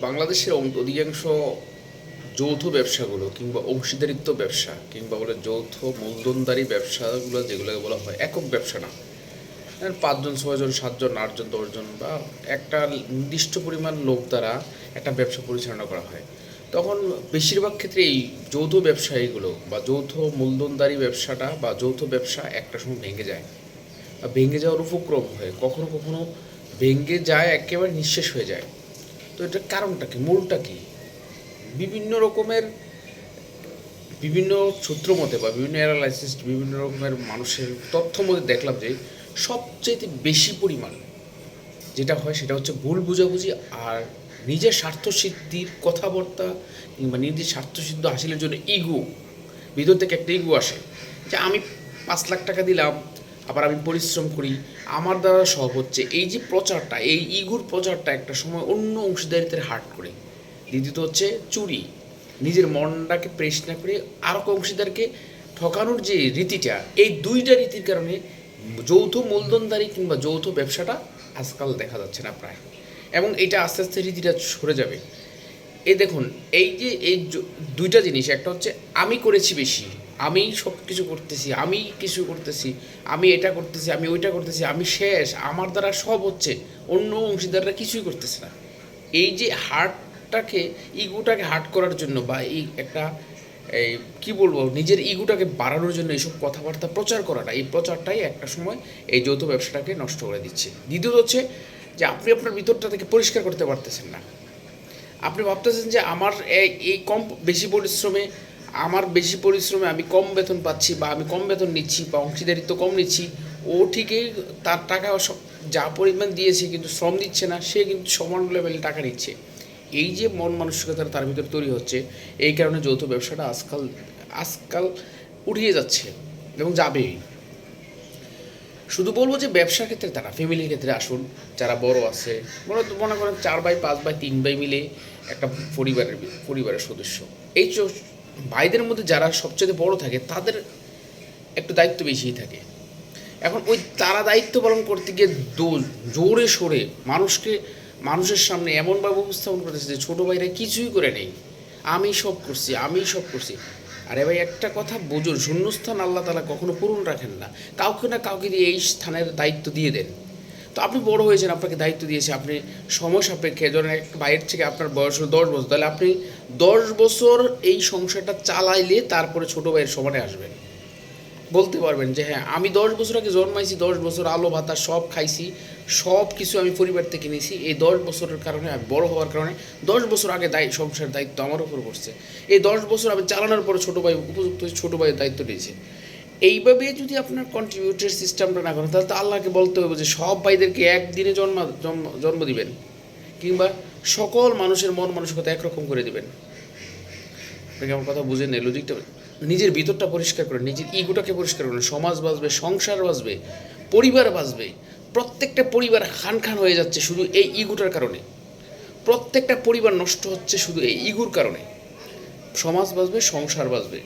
বাংলাদেশের অধিকাংশ যৌথ ব্যবসাগুলো কিংবা অংশীদারিত্ব ব্যবসা কিংবা বলে যৌথ মূলধনদারি ব্যবসাগুলো যেগুলোকে বলা হয় একক ব্যবসা না, পাঁচজন ছয়জন সাতজন আটজন দশজন বা একটা নির্দিষ্ট পরিমাণ লোক দ্বারা একটা ব্যবসা পরিচালনা করা হয়, তখন বেশিরভাগ ক্ষেত্রে এই যৌথ ব্যবসায়ীগুলো বা যৌথ মূলধনদারি ব্যবসাটা বা যৌথ ব্যবসা একটা সময় ভেঙে যায় বা ভেঙে যাওয়ার উপক্রম হয়, কখনো কখনো ভেঙে যায়, একেবারে নিঃশেষ হয়ে যায়। তো এটার কারণটা কি, মূলটা কি? বিভিন্ন রকমের বিভিন্ন সূত্র মতে বা বিভিন্ন অ্যানালাইসিস বিভিন্ন রকমের মানুষের তথ্য মধ্যে দেখলাম যে সবচেয়ে বেশি পরিমাণ যেটা হয় সেটা হচ্ছে ভুল বুঝাবুঝি আর নিজের স্বার্থসিদ্ধির কথাবার্তা কিংবা নিজের স্বার্থসিদ্ধ হাসিলের জন্য ইগো, ভিতর থেকে একটা ইগো আসে যে আমি 5 লাখ টাকা দিলাম, আবার আমি পরিশ্রম করি, আমার দ্বারা সব হচ্ছে। এই যে প্রচারটা, এই ইগুর প্রচারটা একটা সময় অন্য অংশীদারিত্বের হার্ট করে। দ্বিতীয়ত হচ্ছে চুরি, নিজের মনটাকে প্রেস না করে আরও অংশীদারকে ঠকানোর যে রীতিটা, এই দুইটা রীতির কারণে যৌথ মূলধনদারি কিংবা যৌথ ব্যবসাটা আজকাল দেখা যাচ্ছে না প্রায়, এবং এটা আস্তে আস্তে রীতিটা সরে যাবে। এই দেখুন, এই যে এই দুইটা জিনিস, একটা হচ্ছে আমি করেছি বেশি, আমি সব কিছু করতেছি, আমি কিছু করতেছি, আমি এটা করতেছি, আমি ওইটা করতেছি, আমি শেষ, আমার দ্বারা সব হচ্ছে, অন্য অংশীদাররা কিছুই করতেছে না। এই যে হার্টটাকে, ইগোটাকে হার্ট করার জন্য বা এই একটা এই কী বলবো, নিজের ইগোটাকে বাড়ানোর জন্য এইসব কথাবার্তা প্রচার করাটা, এই প্রচারটাই একটা সময় এই যৌথ ব্যবসাটাকে নষ্ট করে দিচ্ছে। দ্বিতীয়ত হচ্ছে যে আপনি আপনার ভিতরটা থেকে পরিষ্কার করতে পারতেছেন না। আপনি ভাবতেছেন যে আমার এই বেশি পরিশ্রমে আমি কম বেতন পাচ্ছি বা আমি কম বেতন নিচ্ছি বা অংশীদারিত্ব কম নিচ্ছি, ও ঠিকই তার টাকা যা পরিমাণ দিয়েছে কিন্তু শ্রম দিচ্ছে না, সে কিন্তু সমান লেভেলে টাকা নিচ্ছে। এই যে মন মানসিকতা তার ভিতরে তৈরি হচ্ছে, এই কারণে যৌথ ব্যবসাটা আজকাল উঠিয়ে যাচ্ছে এবং যাবেই। শুধু বলবো যে ব্যবসার ক্ষেত্রে তারা ফ্যামিলির ক্ষেত্রে আসুন, যারা বড় আছে, মনে করেন 4 ভাই 5 ভাই 3 ভাই মিলে একটা পরিবারের সদস্য, এই ভাইদের মধ্যে যারা সবচেয়ে বড় থাকে তাদের একটু দায়িত্ব বেশিই থাকে। এখন ওই তারা দায়িত্ব পালন করতে গিয়ে জোরে সোরে মানুষের সামনে এমনভাবে উপস্থাপন করতেছে যে ছোটো ভাইরা কিছুই করে নেই, আমি সব করছি। আরে ভাই, একটা কথা বুঝুন, শূন্যস্থান আল্লাহ তাআলা কখনো পূরণ রাখেন না, কাউকে না কাউকে দিয়ে এই স্থানের দায়িত্ব দিয়ে দেন। তো আপনি বড় হয়েছেন, আপনাকে দায়িত্ব দিয়েছে, আপনি সময় সাপেক্ষে, ধরেন একটা বাইরের থেকে আপনার বয়স হলো 10 বছর, তাহলে আপনি 10 বছর এই সংসারটা চালাইলে তারপরে ছোটো ভাইয়ের সমানে আসবেন, বলতে পারবেন যে হ্যাঁ আমি 10 বছর আগে জন্মাইছি, 10 বছর আলো ভাতা সব খাইছি, সব কিছু আমি পরিবার থেকে নিয়েছি, এই 10 বছরের কারণে আমি বড় হওয়ার কারণে 10 বছর আগে সংসার দায়িত্ব আমার উপর পড়ছে, এই 10 বছর আমি চালানোর পরে ছোটো ভাই উপযুক্ত ছোটো ভাইয়ের দায়িত্ব নিয়েছে। এইভাবে যদি আপনার কন্ট্রিবিউটর সিস্টেমটা না করেন, তাহলে তো আল্লাহকে বলতে হবে যে সব ভাইদেরকে একদিনে জন্ম দিবেন কিংবা সকল মানুষের মন মানসিকতা একরকম করে দিবেন। আপনাকে আমার কথা বুঝে নেই, লজিকটা নিজের ভিতরটা পরিষ্কার করেন, নিজের ইগোটাকে পরিষ্কার করেন, সমাজ বাঁচবে, সংসার বাঁচবে, পরিবার বাঁচবে। প্রত্যেকটা পরিবার খান হয়ে যাচ্ছে শুধু এই ইগোটার কারণে, প্রত্যেকটা পরিবার নষ্ট হচ্ছে শুধু এই ইগোর কারণে। সমাজ বাঁচবে, সংসার বাঁচবে।